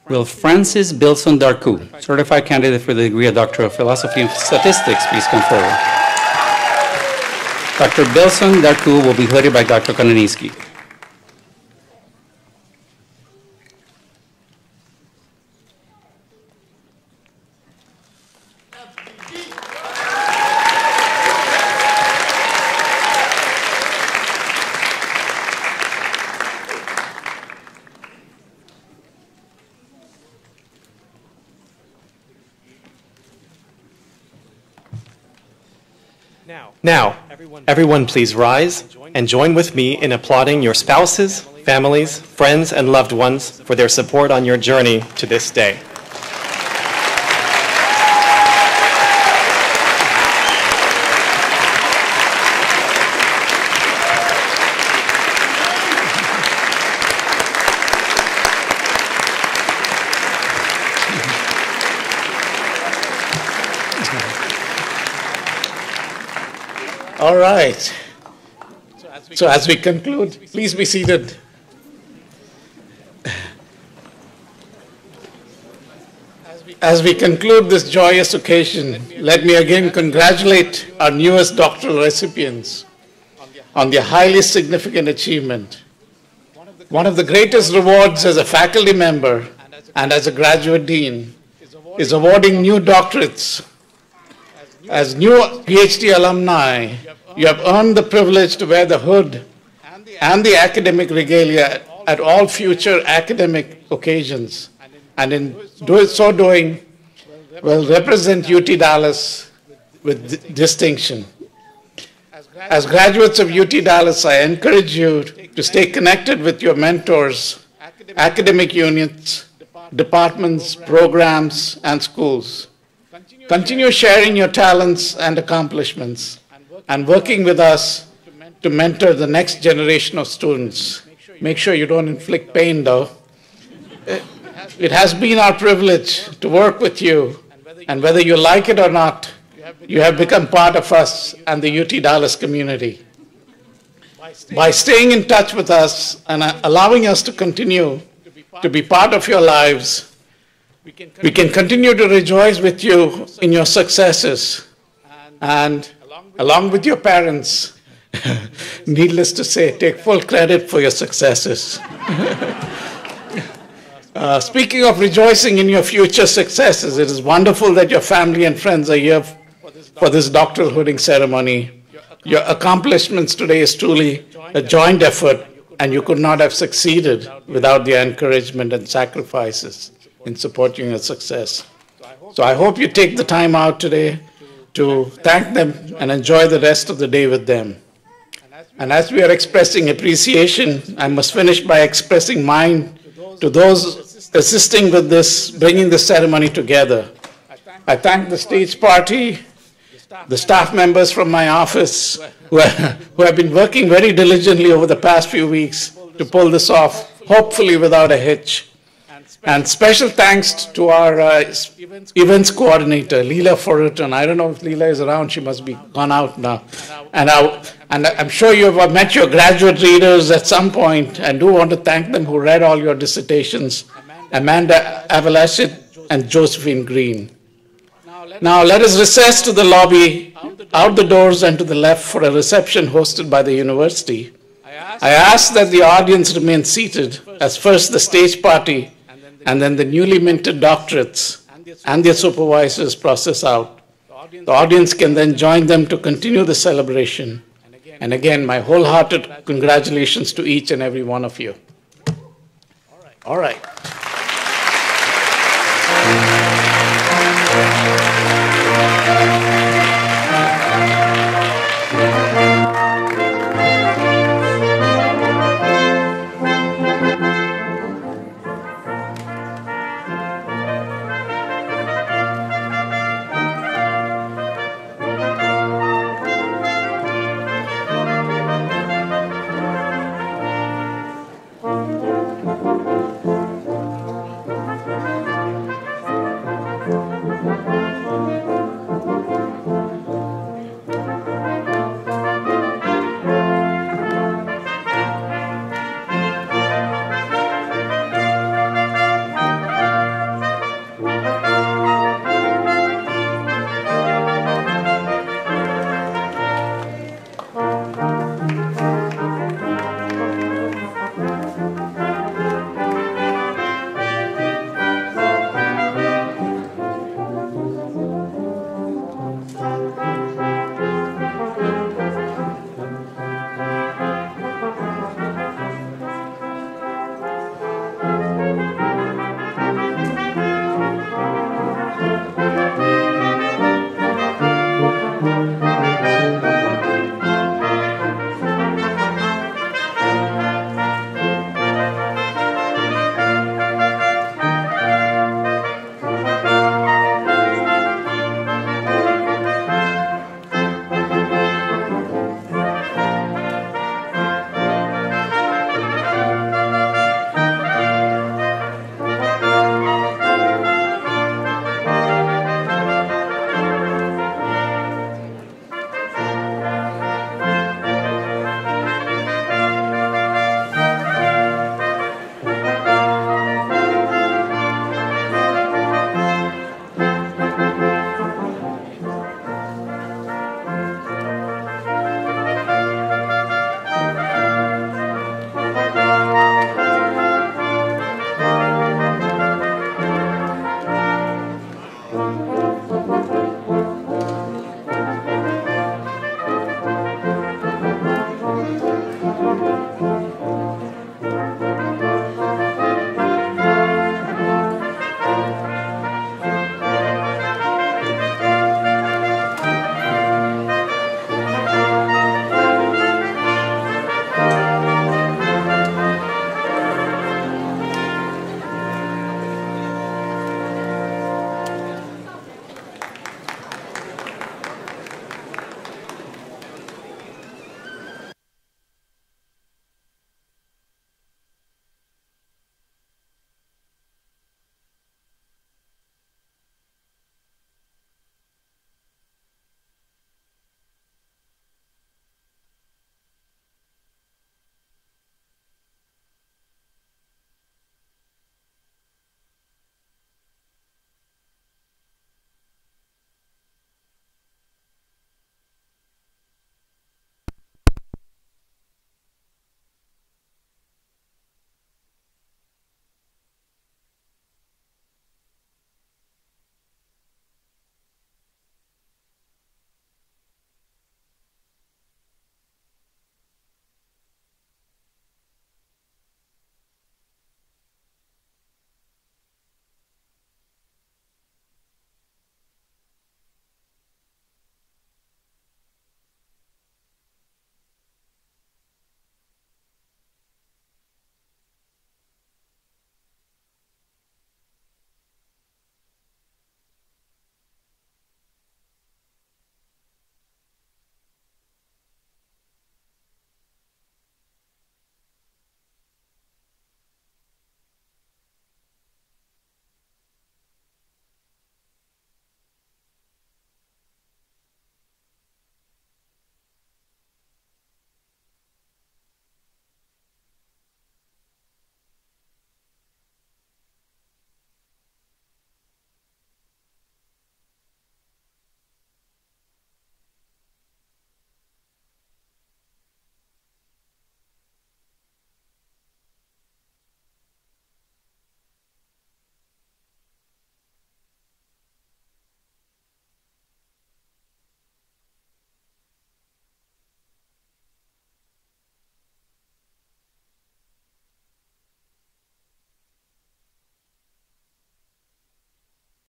Will Francis Bilson Darku, certified candidate for the degree of Doctor of Philosophy in Statistics, please come forward? Dr. Bilson Darku will be hooded by Dr. Kananiski. Now, everyone please rise and join with me in applauding your spouses, families, friends, and loved ones for their support on your journey to this day. All right. So as we conclude, please be seated. As we conclude this joyous occasion, let me again congratulate our newest doctoral recipients on their highly significant achievement. One of the greatest rewards as a faculty member and as a graduate dean is awarding new doctorates. As new PhD alumni, you have earned the privilege to wear the hood and the academic regalia at all future academic occasions, and in so doing, will represent UT Dallas with distinction. As graduates of UT Dallas, I encourage you to stay connected with your mentors, academic unions, departments, programs, and schools. Continue sharing your talents and accomplishments and working with us to mentor the next generation of students. Make sure you don't inflict pain, though. It has been our privilege to work with you, and whether you like it or not, you have become part of us and the UT Dallas community. By staying in touch with us and allowing us to continue to be part of your lives, we can continue to rejoice with you in your successes, and along with your parents, needless to say, take full credit for your successes. Speaking of rejoicing in your future successes, it is wonderful that your family and friends are here for this doctoral hooding ceremony. Your accomplishments today is truly a joint effort, and you could not have succeeded without their encouragement and sacrifices in supporting your success. So I hope you take the time out today to thank them and enjoy the rest of the day with them. And as we are expressing appreciation, I must finish by expressing mine to those assisting with this, bringing the ceremony together. I thank the stage party, the staff members from my office who have been working very diligently over the past few weeks to pull this off, hopefully without a hitch. And special thanks to our events coordinator, Leela Fullerton. I don't know if Leela is around. She must be gone out now. And I'm sure you have met your graduate readers at some point, and do want to thank them who read all your dissertations, Amanda Avalashit and Josephine Green. Now let us recess to the lobby, out the doors and to the left for a reception hosted by the university. I ask that the audience remain seated as first the stage party and then the newly minted doctorates and their supervisors process out. The audience can then join them to continue the celebration. And again, my wholehearted congratulations to each and every one of you. All right.